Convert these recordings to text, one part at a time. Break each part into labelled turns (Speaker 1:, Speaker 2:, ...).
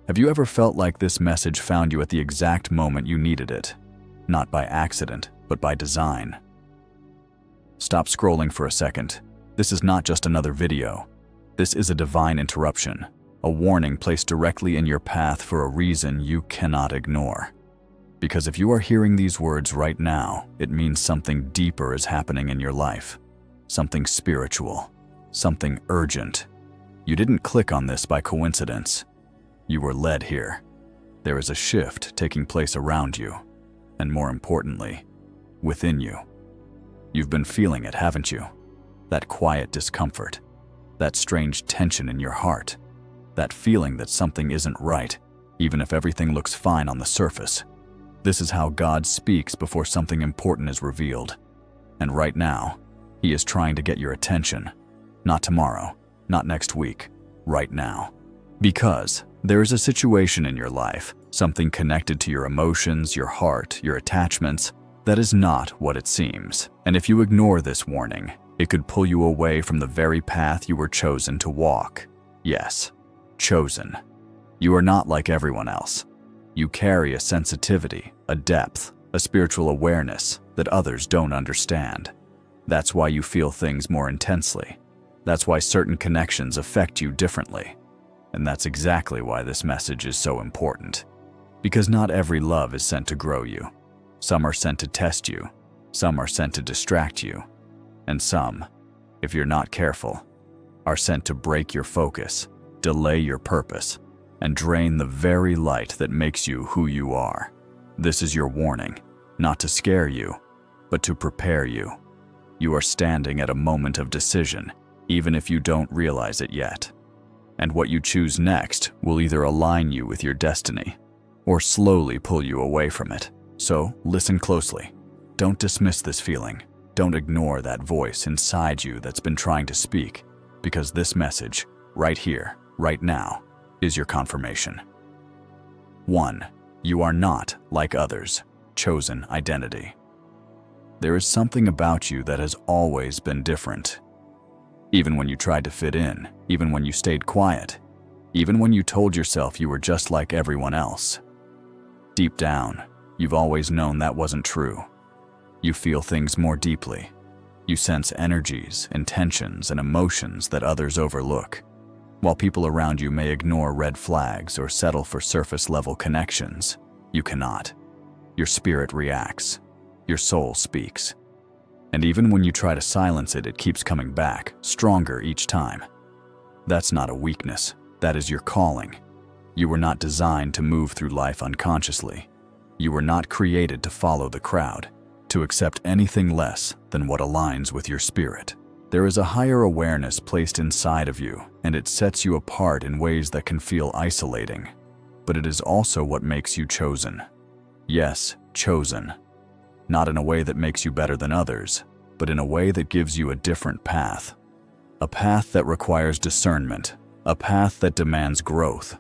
Speaker 1: Have you ever felt like this message found you at the exact moment you needed it? Not by accident, but by design. Stop scrolling for a second. This is not just another video. This is a divine interruption, a warning placed directly in your path for a reason you cannot ignore. Because if you are hearing these words right now, it means something deeper is happening in your life. Something spiritual, something urgent. You didn't click on this by coincidence. You were led here. There is a shift taking place around you, and more importantly, within you. You've been feeling it, haven't you? That quiet discomfort, that strange tension in your heart, that feeling that something isn't right, even if everything looks fine on the surface. This is how God speaks before something important is revealed. And right now, He is trying to get your attention. Not tomorrow, not next week, right now. Because there is a situation in your life, something connected to your emotions, your heart, your attachments, that is not what it seems. And if you ignore this warning, it could pull you away from the very path you were chosen to walk. Yes, chosen. You are not like everyone else. You carry a sensitivity, a depth, a spiritual awareness that others don't understand. That's why you feel things more intensely. That's why certain connections affect you differently. And that's exactly why this message is so important. Because not every love is sent to grow you. Some are sent to test you. Some are sent to distract you. And some, if you're not careful, are sent to break your focus, delay your purpose, and drain the very light that makes you who you are. This is your warning, not to scare you, but to prepare you. You are standing at a moment of decision, even if you don't realize it yet. And what you choose next will either align you with your destiny or slowly pull you away from it. So listen closely. Don't dismiss this feeling. Don't ignore that voice inside you that's been trying to speak, because this message, right here, right now, is your confirmation. 1. You are not like others. Chosen identity. There is something about you that has always been different. Even when you tried to fit in, even when you stayed quiet, even when you told yourself you were just like everyone else. Deep down, you've always known that wasn't true. You feel things more deeply. You sense energies, intentions, and emotions that others overlook. While people around you may ignore red flags or settle for surface-level connections, you cannot. Your spirit reacts. Your soul speaks. And even when you try to silence it, it keeps coming back, stronger each time. That's not a weakness. That is your calling. You were not designed to move through life unconsciously. You were not created to follow the crowd, to accept anything less than what aligns with your spirit. There is a higher awareness placed inside of you, and it sets you apart in ways that can feel isolating. But it is also what makes you chosen. Yes, chosen. Not in a way that makes you better than others, but in a way that gives you a different path. A path that requires discernment, a path that demands growth,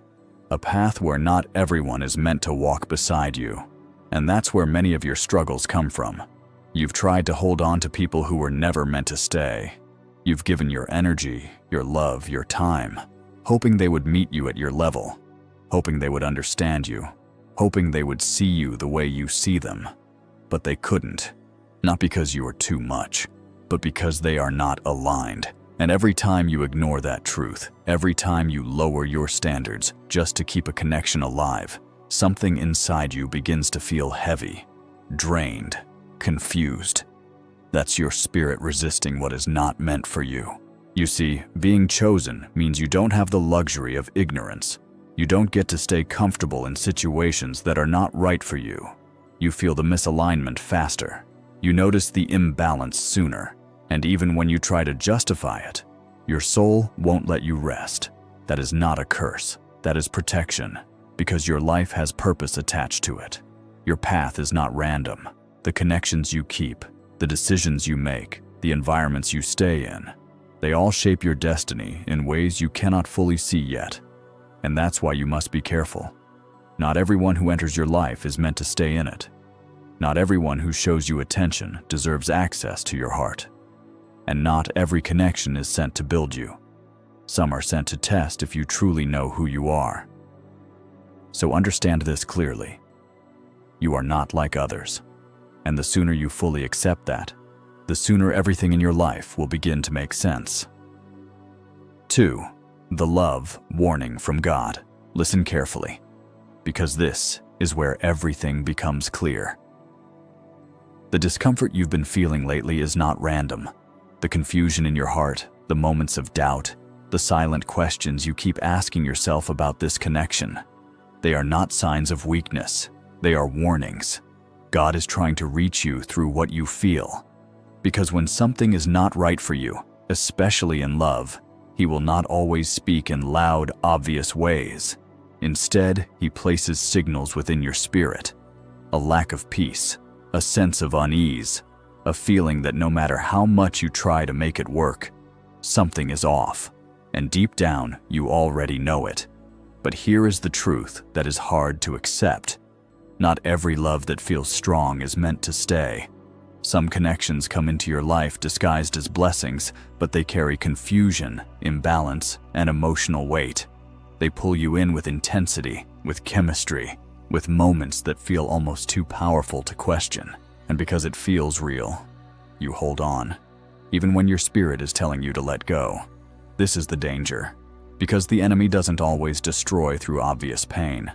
Speaker 1: a path where not everyone is meant to walk beside you. And that's where many of your struggles come from. You've tried to hold on to people who were never meant to stay. You've given your energy, your love, your time, hoping they would meet you at your level, hoping they would understand you, hoping they would see you the way you see them. But they couldn't. Not because you are too much, but because they are not aligned. And every time you ignore that truth, every time you lower your standards just to keep a connection alive, something inside you begins to feel heavy, drained, confused. That's your spirit resisting what is not meant for you. You see, being chosen means you don't have the luxury of ignorance. You don't get to stay comfortable in situations that are not right for you. You feel the misalignment faster. You notice the imbalance sooner. And even when you try to justify it, your soul won't let you rest. That is not a curse. That is protection, because your life has purpose attached to it. Your path is not random. The connections you keep, the decisions you make, the environments you stay in, they all shape your destiny in ways you cannot fully see yet. And that's why you must be careful. Not everyone who enters your life is meant to stay in it. Not everyone who shows you attention deserves access to your heart. And not every connection is sent to build you. Some are sent to test if you truly know who you are. So understand this clearly. You are not like others. And the sooner you fully accept that, the sooner everything in your life will begin to make sense. 2. The love warning from God. Listen carefully, because this is where everything becomes clear. The discomfort you've been feeling lately is not random. The confusion in your heart, the moments of doubt, the silent questions you keep asking yourself about this connection, they are not signs of weakness. They are warnings. God is trying to reach you through what you feel. Because when something is not right for you, especially in love, He will not always speak in loud, obvious ways. Instead, He places signals within your spirit. A lack of peace, a sense of unease, a feeling that no matter how much you try to make it work, something is off. And deep down, you already know it. But here is the truth that is hard to accept. Not every love that feels strong is meant to stay. Some connections come into your life disguised as blessings, but they carry confusion, imbalance, and emotional weight. They pull you in with intensity, with chemistry, with moments that feel almost too powerful to question. And because it feels real, you hold on, even when your spirit is telling you to let go. This is the danger, because the enemy doesn't always destroy through obvious pain.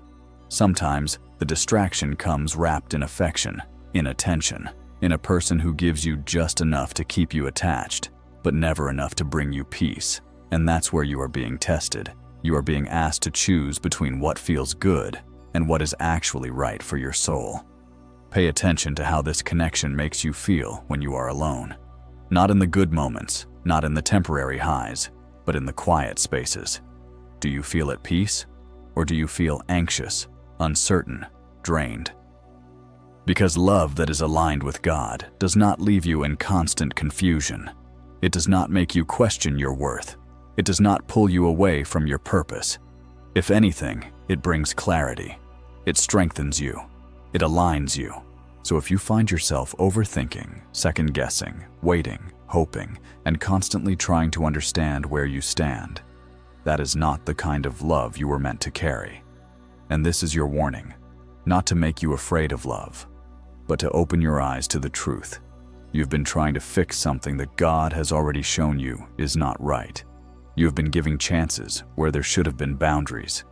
Speaker 1: Sometimes the distraction comes wrapped in affection, in attention, in a person who gives you just enough to keep you attached, but never enough to bring you peace. And that's where you are being tested. You are being asked to choose between what feels good and what is actually right for your soul. Pay attention to how this connection makes you feel when you are alone. Not in the good moments, not in the temporary highs, but in the quiet spaces. Do you feel at peace? Or do you feel anxious, uncertain, drained? Because love that is aligned with God does not leave you in constant confusion. It does not make you question your worth. It does not pull you away from your purpose. If anything, it brings clarity. It strengthens you. It aligns you. So if you find yourself overthinking, second-guessing, waiting, hoping, and constantly trying to understand where you stand, that is not the kind of love you were meant to carry. And this is your warning, not to make you afraid of love, but to open your eyes to the truth. You've been trying to fix something that God has already shown you is not right. You have been giving chances where there should have been boundaries.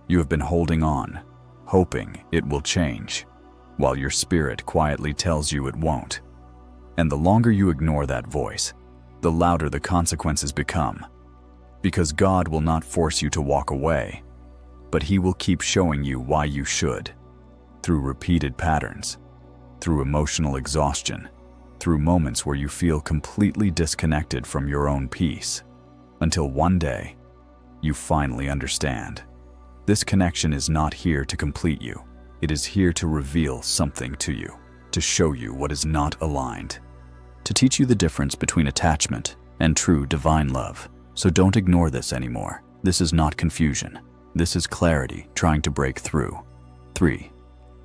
Speaker 1: You have been holding on, hoping it will change, while your spirit quietly tells you it won't. And the longer you ignore that voice, the louder the consequences become. Because God will not force you to walk away, but He will keep showing you why you should, through repeated patterns, through emotional exhaustion, through moments where you feel completely disconnected from your own peace, until one day, you finally understand. This connection is not here to complete you. It is here to reveal something to you, to show you what is not aligned, to teach you the difference between attachment and true divine love. So don't ignore this anymore. This is not confusion. This is clarity trying to break through. 3.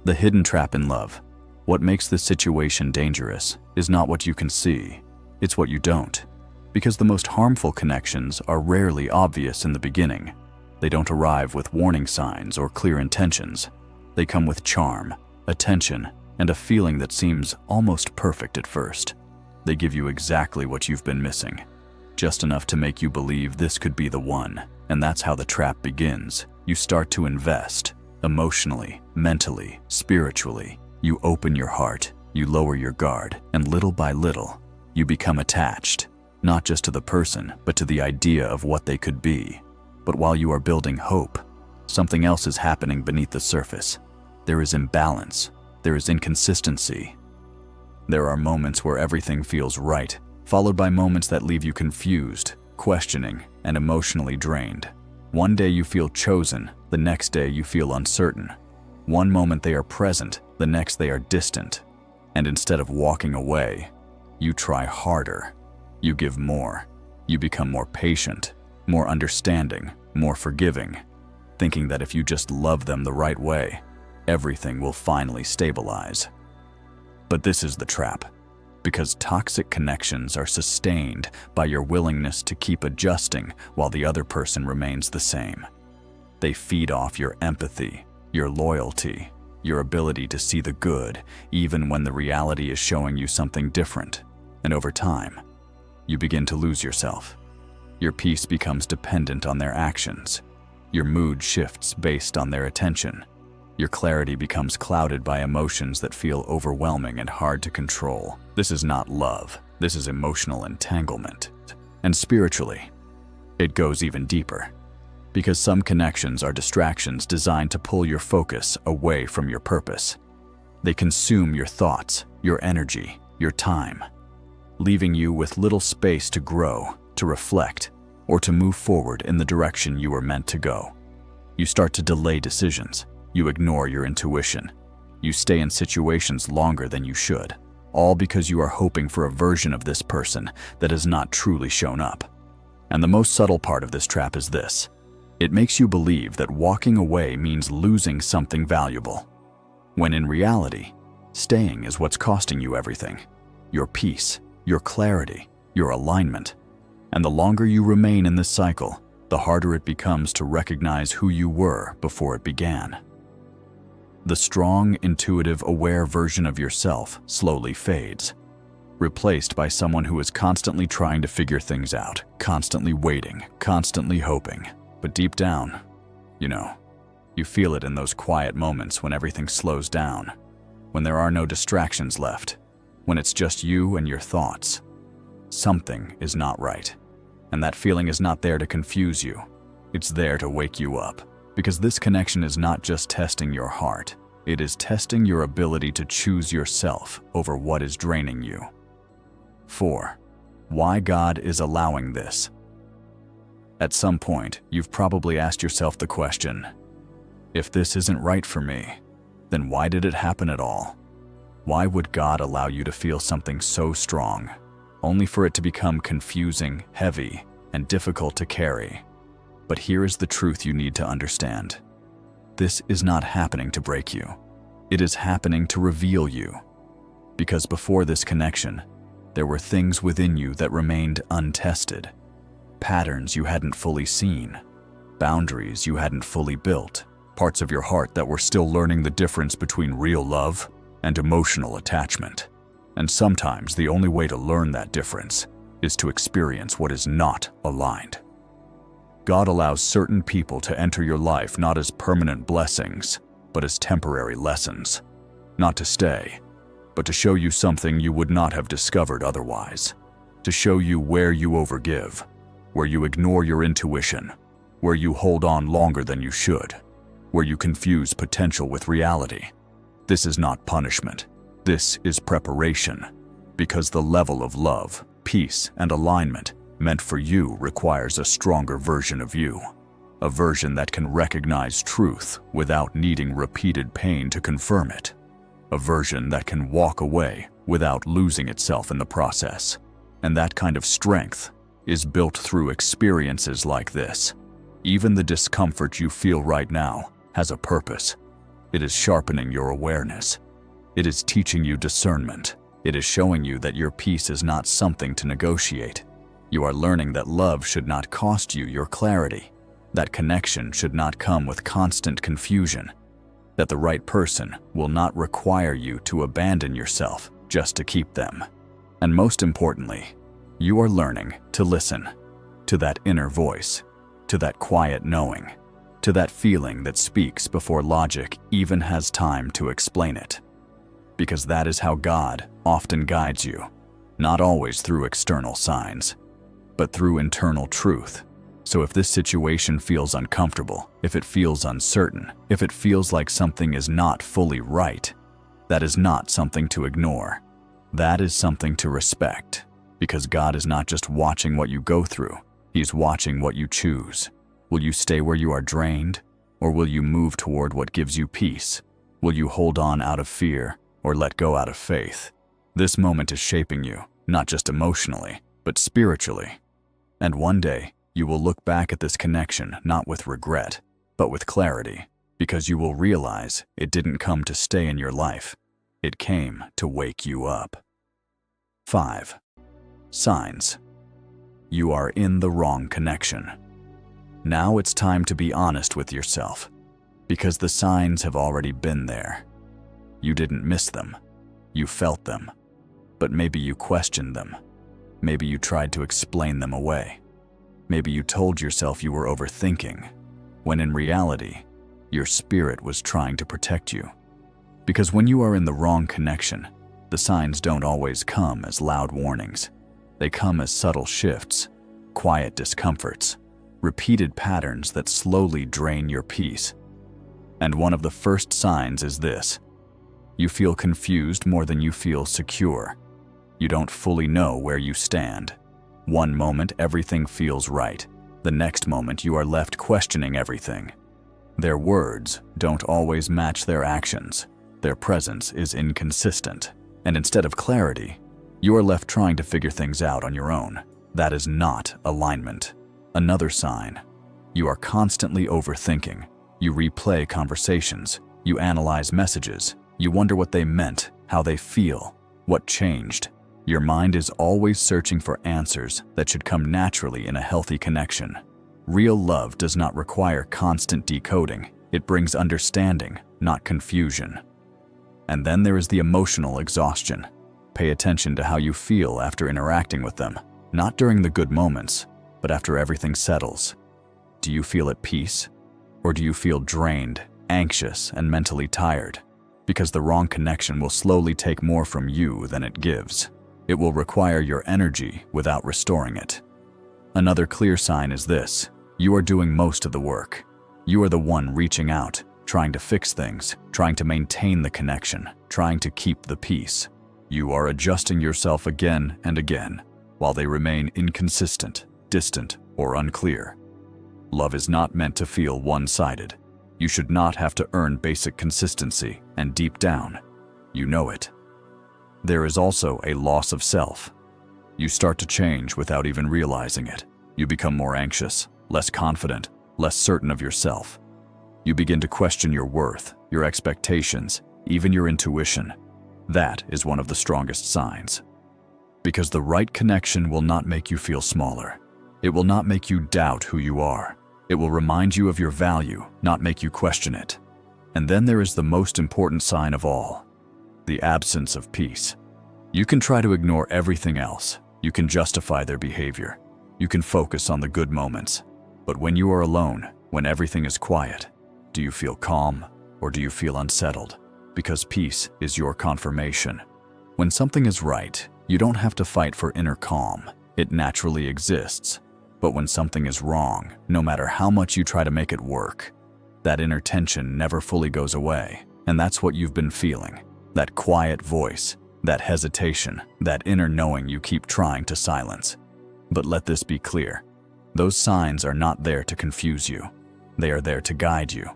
Speaker 1: The hidden trap in love. What makes this situation dangerous is not what you can see, it's what you don't. Because the most harmful connections are rarely obvious in the beginning. They don't arrive with warning signs or clear intentions. They come with charm, attention, and a feeling that seems almost perfect at first. They give you exactly what you've been missing, just enough to make you believe this could be the one. And that's how the trap begins. You start to invest, emotionally, mentally, spiritually. You open your heart, you lower your guard, and little by little, you become attached, not just to the person, but to the idea of what they could be. But while you are building hope, something else is happening beneath the surface. There is imbalance, there is inconsistency. There are moments where everything feels right, followed by moments that leave you confused, questioning, and emotionally drained. One day you feel chosen, the next day you feel uncertain. One moment they are present, the next they are distant. And instead of walking away, you try harder. You give more. You become more patient, more understanding, more forgiving, thinking that if you just love them the right way, everything will finally stabilize. But this is the trap, because toxic connections are sustained by your willingness to keep adjusting while the other person remains the same. They feed off your empathy, your loyalty, your ability to see the good, even when the reality is showing you something different. And over time, you begin to lose yourself. Your peace becomes dependent on their actions. Your mood shifts based on their attention. Your clarity becomes clouded by emotions that feel overwhelming and hard to control. This is not love. This is emotional entanglement. And spiritually, it goes even deeper. Because some connections are distractions designed to pull your focus away from your purpose. They consume your thoughts, your energy, your time, leaving you with little space to grow, to reflect, or to move forward in the direction you were meant to go. You start to delay decisions. You ignore your intuition. You stay in situations longer than you should, all because you are hoping for a version of this person that has not truly shown up. And the most subtle part of this trap is this. It makes you believe that walking away means losing something valuable, when in reality, staying is what's costing you everything. Your peace, your clarity, your alignment. And the longer you remain in this cycle, the harder it becomes to recognize who you were before it began. The strong, intuitive, aware version of yourself slowly fades, replaced by someone who is constantly trying to figure things out, constantly waiting, constantly hoping. But deep down, you feel it in those quiet moments when everything slows down, when there are no distractions left, when it's just you and your thoughts. Something is not right. And that feeling is not there to confuse you. It's there to wake you up. Because this connection is not just testing your heart. It is testing your ability to choose yourself over what is draining you. 4. Why God is allowing this. At some point, you've probably asked yourself the question, if this isn't right for me, then why did it happen at all? Why would God allow you to feel something so strong, only for it to become confusing, heavy, and difficult to carry? But here is the truth you need to understand. This is not happening to break you. It is happening to reveal you. Because before this connection, there were things within you that remained untested. Patterns you hadn't fully seen, boundaries you hadn't fully built, parts of your heart that were still learning the difference between real love and emotional attachment. And sometimes the only way to learn that difference is to experience what is not aligned. God allows certain people to enter your life not as permanent blessings, but as temporary lessons. Not to stay, but to show you something you would not have discovered otherwise. To show you where you overgive, where you ignore your intuition, where you hold on longer than you should, where you confuse potential with reality. This is not punishment. This is preparation, because the level of love, peace, and alignment meant for you requires a stronger version of you, a version that can recognize truth without needing repeated pain to confirm it, a version that can walk away without losing itself in the process. And that kind of strength is built through experiences like this. Even the discomfort you feel right now has a purpose. It is sharpening your awareness. It is teaching you discernment. It is showing you that your peace is not something to negotiate. You are learning that love should not cost you your clarity, that connection should not come with constant confusion, that the right person will not require you to abandon yourself just to keep them. And most importantly, you are learning to listen to that inner voice, to that quiet knowing, to that feeling that speaks before logic even has time to explain it. Because that is how God often guides you, not always through external signs, but through internal truth. So if this situation feels uncomfortable, if it feels uncertain, if it feels like something is not fully right, that is not something to ignore. That is something to respect, because God is not just watching what you go through, He's watching what you choose. Will you stay where you are drained, or will you move toward what gives you peace? Will you hold on out of fear, or let go out of faith? This moment is shaping you, not just emotionally, but spiritually. And one day, you will look back at this connection not with regret, but with clarity, because you will realize it didn't come to stay in your life. It came to wake you up. 5. Signs. You are in the wrong connection. Now it's time to be honest with yourself, Because the signs have already been there. You didn't miss them. You felt them. But maybe you questioned them. Maybe you tried to explain them away. Maybe you told yourself you were overthinking, when in reality, your spirit was trying to protect you. Because when you are in the wrong connection, the signs don't always come as loud warnings. They come as subtle shifts, quiet discomforts, repeated patterns that slowly drain your peace. And one of the first signs is this. You feel confused more than you feel secure. You don't fully know where you stand. One moment everything feels right. The next moment you are left questioning everything. Their words don't always match their actions. Their presence is inconsistent. And instead of clarity, you are left trying to figure things out on your own. That is not alignment. Another sign. You are constantly overthinking. You replay conversations. You analyze messages. You wonder what they meant, how they feel, what changed. Your mind is always searching for answers that should come naturally in a healthy connection. Real love does not require constant decoding. It brings understanding, not confusion. And then there is the emotional exhaustion. Pay attention to how you feel after interacting with them, not during the good moments, but after everything settles. Do you feel at peace? Or do you feel drained, anxious, and mentally tired? Because the wrong connection will slowly take more from you than it gives. It will require your energy without restoring it. Another clear sign is this. You are doing most of the work. You are the one reaching out, trying to fix things, trying to maintain the connection, trying to keep the peace. You are adjusting yourself again and again, while they remain inconsistent, distant, or unclear. Love is not meant to feel one-sided. You should not have to earn basic consistency, and deep down, you know it. There is also a loss of self. You start to change without even realizing it. You become more anxious, less confident, less certain of yourself. You begin to question your worth, your expectations, even your intuition. That is one of the strongest signs. Because the right connection will not make you feel smaller. It will not make you doubt who you are. It will remind you of your value, not make you question it. And then there is the most important sign of all. The absence of peace. You can try to ignore everything else. You can justify their behavior. You can focus on the good moments. But when you are alone, when everything is quiet, do you feel calm or do you feel unsettled? Because peace is your confirmation. When something is right, you don't have to fight for inner calm. It naturally exists. But when something is wrong, no matter how much you try to make it work, that inner tension never fully goes away. And that's what you've been feeling. That quiet voice, that hesitation, that inner knowing you keep trying to silence. But let this be clear. Those signs are not there to confuse you. They are there to guide you.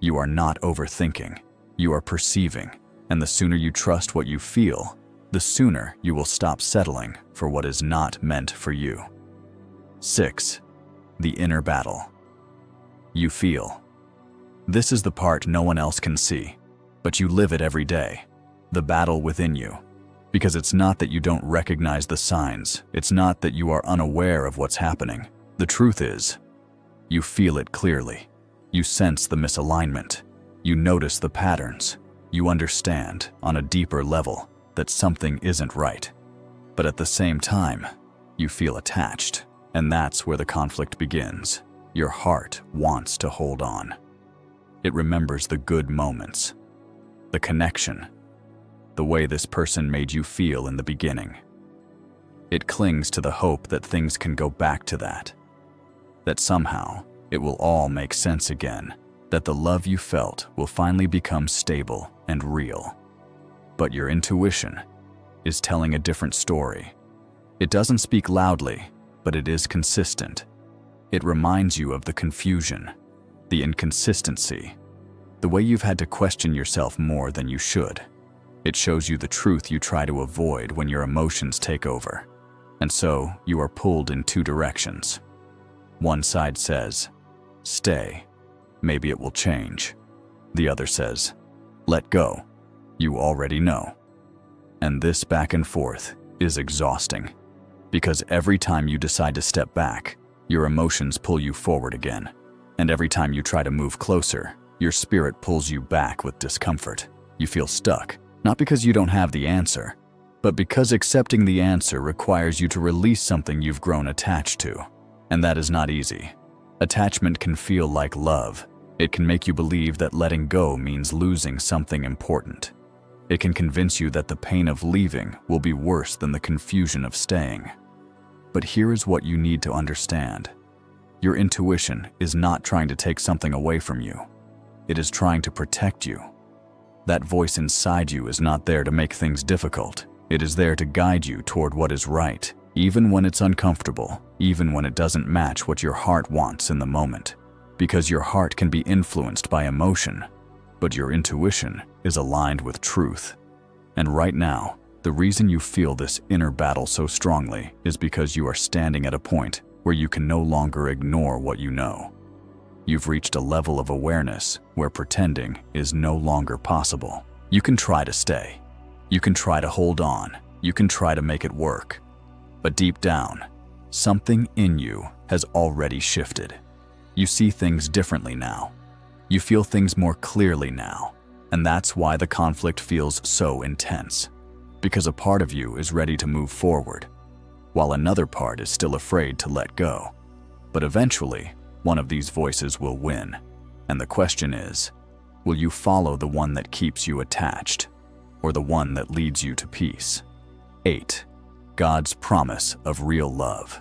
Speaker 1: You are not overthinking. You are perceiving. And the sooner you trust what you feel, the sooner you will stop settling for what is not meant for you. 6. The inner battle. You feel. This is the part no one else can see, but you live it every day. The battle within you. Because it's not that you don't recognize the signs. It's not that you are unaware of what's happening. The truth is, you feel it clearly. You sense the misalignment. You notice the patterns. You understand, on a deeper level, that something isn't right. But at the same time, you feel attached. And that's where the conflict begins. Your heart wants to hold on. It remembers the good moments, the connection, the way this person made you feel in the beginning. It clings to the hope that things can go back to that somehow it will all make sense again, that the love you felt will finally become stable and real. But your intuition is telling a different story. It doesn't speak loudly, but it is consistent. It reminds you of the confusion, the inconsistency, the way you've had to question yourself more than you should. It shows you the truth you try to avoid when your emotions take over. And so you are pulled in two directions. One side says, stay, maybe it will change. The other says, let go, you already know. And this back and forth is exhausting, because every time you decide to step back, your emotions pull you forward again. And every time you try to move closer, Your spirit pulls you back with discomfort. You feel stuck, not because you don't have the answer, but because accepting the answer requires you to release something you've grown attached to. And that is not easy. Attachment can feel like love. It can make you believe that letting go means losing something important. It can convince you that the pain of leaving will be worse than the confusion of staying. But here is what you need to understand. Your intuition is not trying to take something away from you. It is trying to protect you. That voice inside you is not there to make things difficult. It is there to guide you toward what is right, even when it's uncomfortable, even when it doesn't match what your heart wants in the moment. Because your heart can be influenced by emotion, but your intuition is aligned with truth. And right now, the reason you feel this inner battle so strongly is because you are standing at a point where you can no longer ignore what you know. You've reached a level of awareness where pretending is no longer possible. You can try to stay. You can try to hold on. You can try to make it work. But deep down, something in you has already shifted. You see things differently now. You feel things more clearly now. And that's why the conflict feels so intense. Because a part of you is ready to move forward, while another part is still afraid to let go. But eventually, one of these voices will win. And the question is, will you follow the one that keeps you attached, or the one that leads you to peace? 8. God's promise of real love.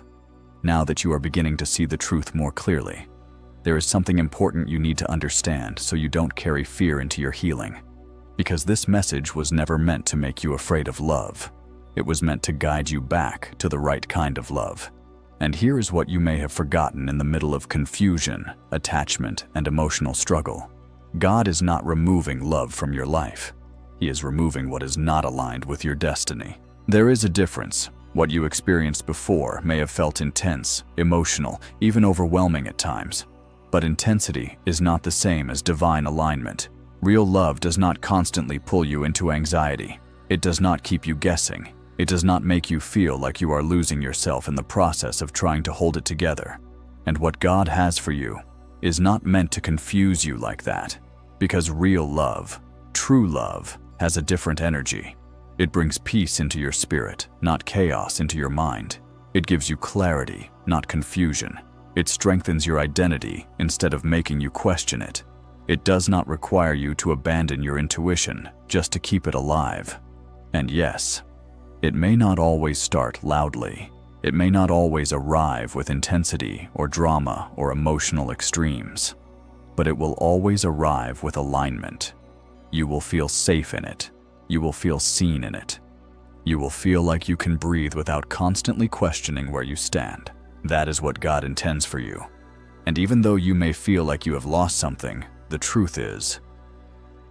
Speaker 1: Now that you are beginning to see the truth more clearly, there is something important you need to understand so you don't carry fear into your healing. Because this message was never meant to make you afraid of love. It was meant to guide you back to the right kind of love. And here is what you may have forgotten in the middle of confusion, attachment, and emotional struggle. God is not removing love from your life. He is removing what is not aligned with your destiny. There is a difference. What you experienced before may have felt intense, emotional, even overwhelming at times. But intensity is not the same as divine alignment. Real love does not constantly pull you into anxiety. It does not keep you guessing. It does not make you feel like you are losing yourself in the process of trying to hold it together. And what God has for you is not meant to confuse you like that. Because real love, true love, has a different energy. It brings peace into your spirit, not chaos into your mind. It gives you clarity, not confusion. It strengthens your identity instead of making you question it. It does not require you to abandon your intuition just to keep it alive. And yes, it may not always start loudly. It may not always arrive with intensity or drama or emotional extremes. But it will always arrive with alignment. You will feel safe in it. You will feel seen in it. You will feel like you can breathe without constantly questioning where you stand. That is what God intends for you. And even though you may feel like you have lost something, the truth is,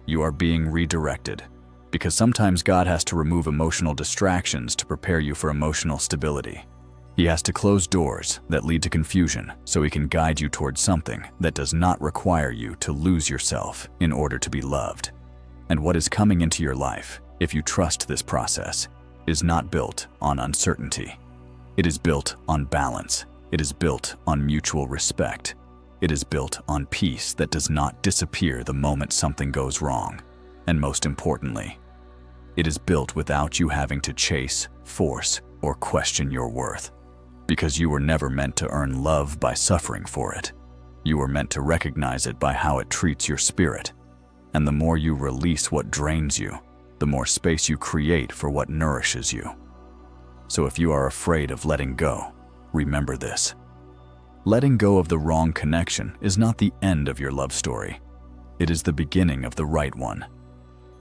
Speaker 1: you are being redirected. Because sometimes God has to remove emotional distractions to prepare you for emotional stability. He has to close doors that lead to confusion so He can guide you towards something that does not require you to lose yourself in order to be loved. And what is coming into your life, if you trust this process, is not built on uncertainty. It is built on balance. It is built on mutual respect. It is built on peace that does not disappear the moment something goes wrong. And most importantly, it is built without you having to chase, force, or question your worth. Because you were never meant to earn love by suffering for it. You were meant to recognize it by how it treats your spirit. And the more you release what drains you, the more space you create for what nourishes you. So if you are afraid of letting go, remember this. Letting go of the wrong connection is not the end of your love story. It is the beginning of the right one.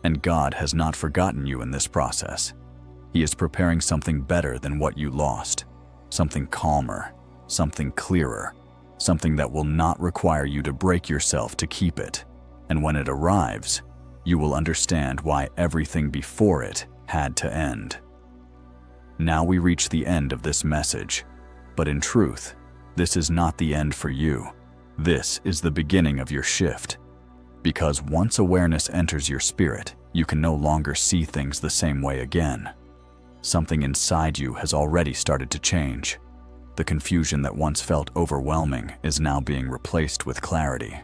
Speaker 1: And God has not forgotten you in this process. He is preparing something better than what you lost. Something calmer, something clearer, something that will not require you to break yourself to keep it. And when it arrives, you will understand why everything before it had to end. Now we reach the end of this message, but in truth, this is not the end for you. This is the beginning of your shift. Because once awareness enters your spirit, you can no longer see things the same way again. Something inside you has already started to change. The confusion that once felt overwhelming is now being replaced with clarity.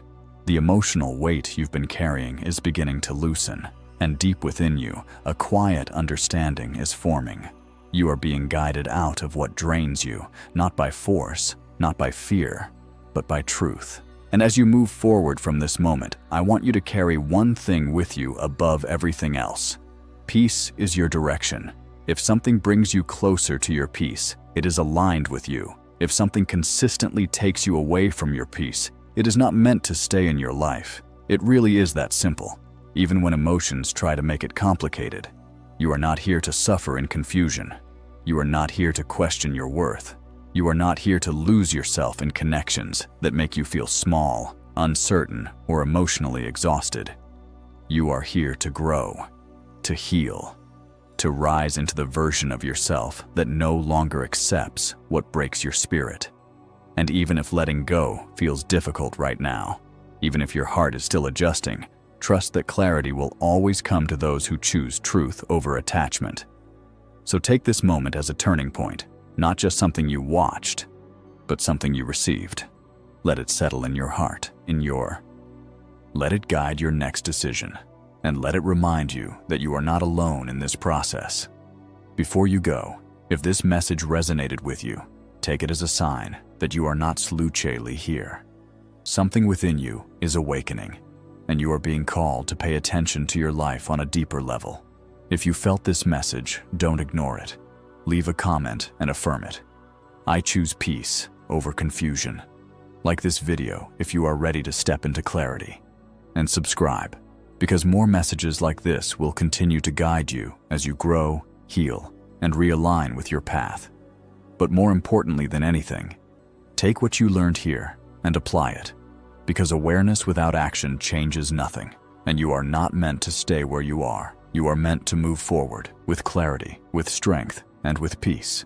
Speaker 1: The emotional weight you've been carrying is beginning to loosen, and deep within you, a quiet understanding is forming. You are being guided out of what drains you, not by force, not by fear, but by truth. And as you move forward from this moment, I want you to carry one thing with you above everything else. Peace is your direction. If something brings you closer to your peace, it is aligned with you. If something consistently takes you away from your peace, it is not meant to stay in your life. It really is that simple, even when emotions try to make it complicated. You are not here to suffer in confusion. You are not here to question your worth. You are not here to lose yourself in connections that make you feel small, uncertain, or emotionally exhausted. You are here to grow, to heal, to rise into the version of yourself that no longer accepts what breaks your spirit. And even if letting go feels difficult right now, even if your heart is still adjusting, trust that clarity will always come to those who choose truth over attachment. So take this moment as a turning point, not just something you watched, but something you received. Let it settle in your heart, let it guide your next decision, and let it remind you that you are not alone in this process. Before you go, if this message resonated with you, take it as a sign that you are not случайный here. Something within you is awakening, and you are being called to pay attention to your life on a deeper level. If you felt this message, don't ignore it. Leave a comment and affirm it. I choose peace over confusion. Like this video if you are ready to step into clarity. And subscribe, because more messages like this will continue to guide you as you grow, heal, and realign with your path. But more importantly than anything, take what you learned here and apply it, because awareness without action changes nothing, and you are not meant to stay where you are. You are meant to move forward with clarity, with strength, and with peace.